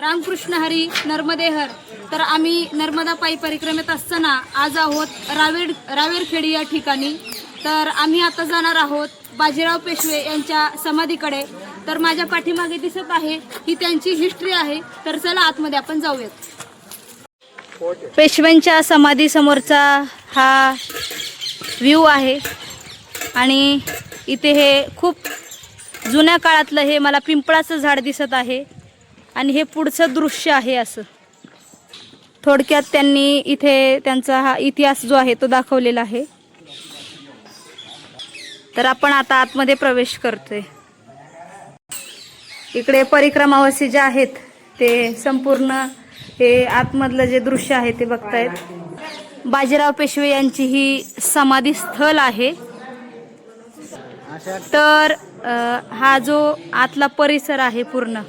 रामकृष्ण हरी नर्मदेहर। तर आम्ही नर्मदा पायी परिक्रमेत असताना आज आहोत रावेरखेडी या ठिकाणी। तर आम्ही आता जाणार आहोत बाजीराव पेशवे यांच्या समाधीकडे। तर माझ्या पाठीमागे दिसत आहे ही त्यांची हिस्ट्री आहे। तर चला आतमध्ये आपण जाऊयात। पेशव्यांच्या समाधी समोरचा हा व्ह्यू आहे आणि इथे हे खूप जुन्या काळातलं हे मला पिंपळाचं झाड दिसत आहे आणि हे पुढचं दृश्य आहे। असं थोडक्यात त्यांनी इथे त्यांचा हा इतिहास जो आहे तो दाखवलेला आहे। तर आपण आता आतमध्ये प्रवेश करतोय। इकडे परिक्रमावासी जे आहेत ते संपूर्ण हे आतमधलं जे दृश्य आहे ते बघतायत। बाजीराव पेशवे यांची ही समाधी स्थल आहे। तर हा जो आतला परिसर आहे पूर्ण